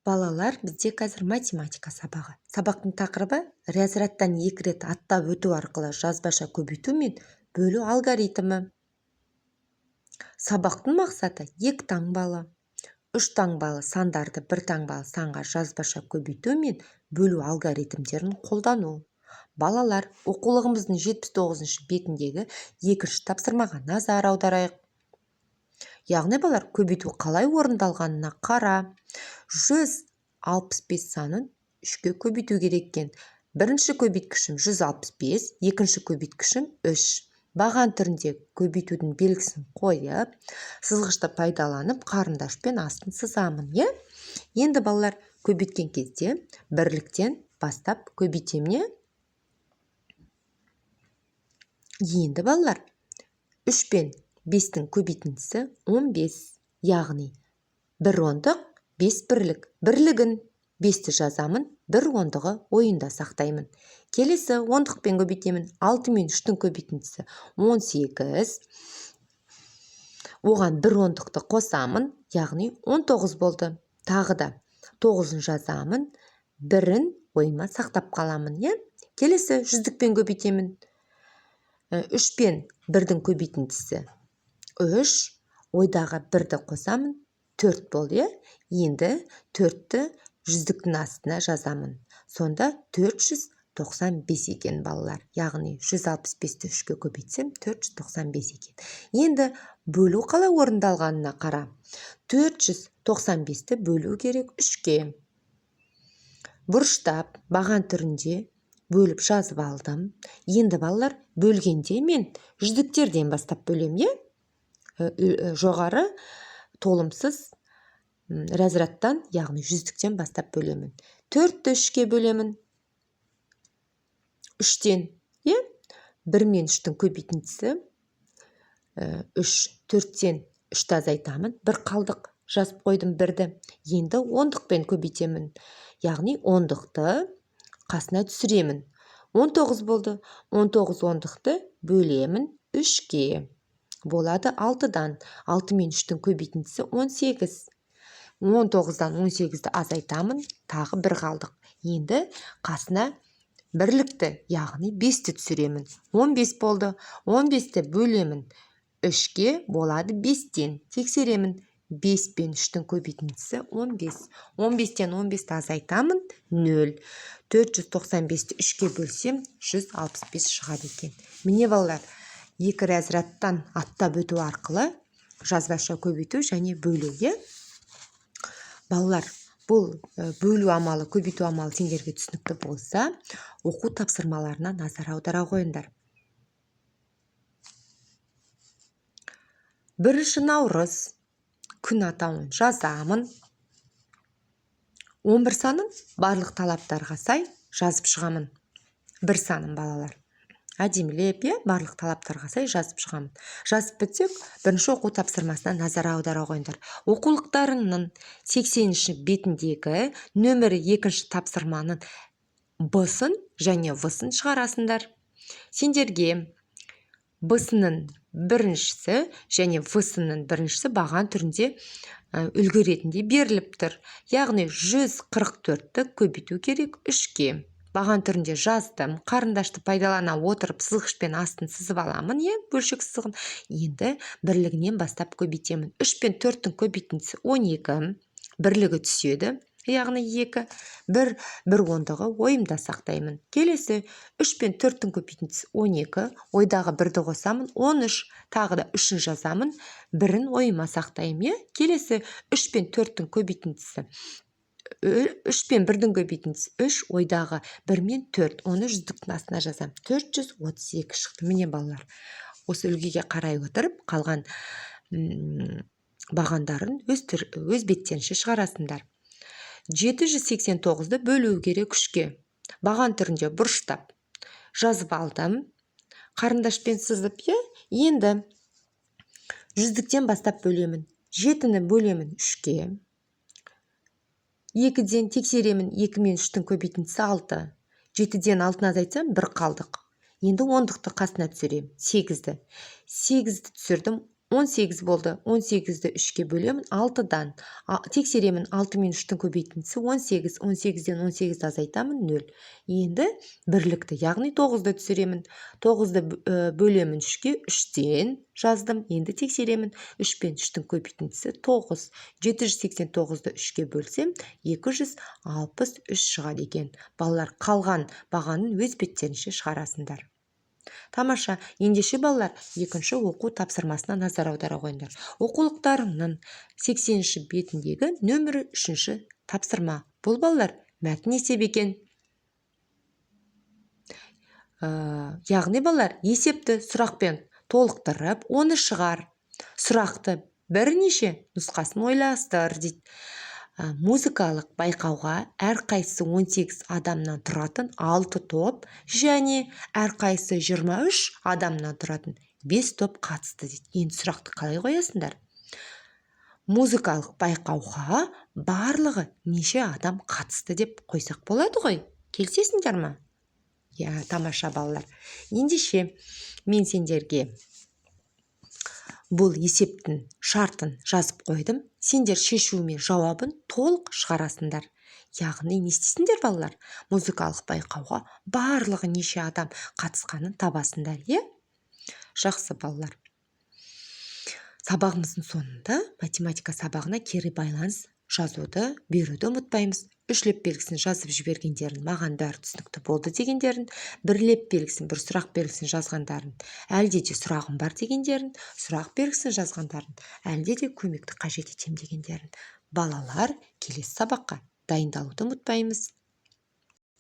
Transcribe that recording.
Балалар, бізде қазір математика сабағы. Сабақтың тақырыбы разрядтан 2 рет аттап өту арқылы жазбаша көбейту мен бөлу алгоритмі. Сабақтың мақсаты 2 таңбалы, 3 таңбалы сандарды 1 таңбалы санға жазбаша көбейту мен бөлу алгоритмдерін қолдану. Балалар, оқулығымыздың 79-шы бетіндегі 2-ші тапсырмаға назар аударайық. Яғни балалар, көбейту қалай орындалғанына қара. 165 санын 3-ке көбейту кереккен. Бірінші көбейткішім 165, екінші көбейткішім 3. Баған түрінде көбейтудің белгісін қойып, сызғышты пайдаланып, қарындашпен астын сызамын. Енді балалар, көбейткен кезде бірліктен бастап көбейтемін. Енді балалар, 3 пен 5-тің көбейтіндісі 15, яғни 1 ондық 5 бірлік. Бірлігін 5-ті жазамын, 1 ондығы ойында сақтаймын. Келесі ондықпен көбейтемін. 6 мен 3-тің көбейтіндісі 18. Оған 1 ондықты қосамын, яғни 19 болды. Тағы да 9-ын жазамын, 1-ін ойыма сақтап қаламын. Келесі жүздікпен көбейтемін. 3 пен 1-дің көбейтіндісі 3, ойдағы 1-ді қосамын, 4 болды. Енді 4-ті жүздіктің астына жазамын. Сонда 495 екен балалар. Яғни 165-ті 3-ке көбейтсем 495 екен. Енді бөлу қалай орындалғанына қара. 495-ті бөлу керек 3-ке. Бұрыштап, баған түрінде бөліп жазып алдым. Енді балалар, бөлгенде мен жүздіктерден бастап бөлем. Жоғары толымсыз разрядтан, яғни жүздіктен бастап бөлемін. 4-ті 3-ке бөлемін. 3-тен, 1 мен 3-тің көбейтіндісі 3, 4-тен 3-ті азайтамын. 1 қалдық жазып қойдым 1-ді. Енді ондықпен көбейтемін. Яғни ондықты қасына түсіремін. 19 болды. 19 ондықты бөлемін 3-ке. Болады 6-дан. 6 мен 3-тің көбейтіндісі 18. 19-дан 18-ді азайтамын. Тағы 1 қалдық. Енді қасына бірлікті, яғни 5-ті түсіремін. 15 болды. 15-ті бөлемін 3-ке. Болады 5-тен. Тексеремін. 5 пен 3-тің көбейтіндісі 15. 15-тен 15-ті азайтамын. 0. 495-ті 3-ке бөлсем 165 шығады екен. Міне балалар, 2 разрядтан аттап өту арқылы жазбаша көбейту және бөлу. Балалар, бұл бөлу амалы, көбейту амалы сендерге түсінікті болса, оқу тапсырмаларына назар аудара қойыңдар. 1 наурыз күн атауын жазамын. 11 санын барлық талаптарға сай жазып шығамын. 1 санын балалар. Әдемілеп, барлық талаптарға сай жазып шығамын. Жазып бітсек, бірінші оқу тапсырмасына назар аудара қойыңдар. Оқулықтарыңның 80-ші бетіндегі нөмірі 2-ші тапсырманың Б-сын және В-сын шығарасыңдар. Сендерге Б-сының біріншісі және В-сының біріншісі баған түрінде үлгі ретінде беріліп тұр. Яғни 144-ті көбейту керек 3-ке. Баған түрінде жаздым. Қарындашты пайдалана отырып сызғышпен астын сызып аламын, бөлшек сызығын. Енді бірлігінен бастап көбейтемін. 3 пен 4-тің көбейтіндісі 12. Бірлігі түседі, яғни 2. 1 ондығы ойымда сақтаймын. Келесі 3 пен 4-тің көбейтіндісі 12. Ойдағы 1-ді қосамын, 13. Тағы да 3-ін жазамын, 1-ін ойыма сақтаймын. Келесі 3 пен 4-тің көбейтіндісі 3 пен 1-дің көбейтіндісі 3, ойдағы 1 мен 4, оны жүздіктің астына жазам. 432 шықты. Міне балалар, осы үлгіге қарай отырып, қалған бағандарын өз беттерінше шығарасыңдар. 789-ды бөлу керек 3-ке. Баған түрінде бұрыштап жазып алдым. Қарындашпен сызып, енді жүздіктен бастап бөлемін. 7-ні бөлемін 3-ке. 2-ден тексеремін, 2 мен 3-тің көбейтіндісі 6. 7-ден 6-ны азайтсам 1 қалдық. Енді ондықты қасына түсірем, 8-ді. 8-ді түсірдім, 18 болды. 18-ді 3-ке бөлемін 6-дан. Тексеремін 6 мен 3-тің көбейтіндісі 18. 18-ден 18-ді азайтамын 0. Енді бірлікті, яғни 9-ды түсіремін. 9-ды бөлемін 3-ке, 3-тен жаздым. Енді тексеремін 3 пен 3-тің көбейтіндісі 9. 789-ды 3-ке бөлсем 263 шығады екен. Балалар, қалған бағанын өз беттерінше шығарасыңдар. Тамаша, ендеше балалар, екінші оқу тапсырмасына назар аудара қойыңдар. Оқулықтарыңның 80-ші бетіндегі нөмірі 3-ші тапсырма. Бұл балалар мәтін есеп екен. Яғни балалар, есепті сұрақпен толықтырып, оны шығар. Сұрақты бірнеше нұсқасын ойластыр дейді. Музыкалық байқауға әрқайсысы 18 адамнан тұратын 6 топ және әрқайсысы 23 адамнан тұратын 5 топ қатысты дейді. Енді сұрақты қалай қоясыңдар? Музыкалық байқауға барлығы неше адам қатысты деп қойсақ болады ғой? Келісесіңдер ме? Я, тамаша балалар. Ендеше мен сендерге бұл есептің шартын жазып қойдым. Сендер шешуімен жауабын толық шығарасыңдар. Яғни не істейсіңдер балалар? Музыкалық байқауға барлығы неше адам қатысқанын табасыңдар, е? Жақсы балалар. Сабағымыздың соңында математика сабағына кері байланыс жазуды беруді ұмытпаймыз. Үшлеп белгісін жазып жібергендерін, маған бәрі түсінікті болды дегендерін, бірлеп белгісін, бір сұрақ белгісін жазғандарын, әлде де сұрағым бар дегендерін, сұрақ белгісін жазғандарын, әлде де көмекті қажет етем дегендерін. Балалар, келесі сабаққа дайындалуды ұмытпаймыз.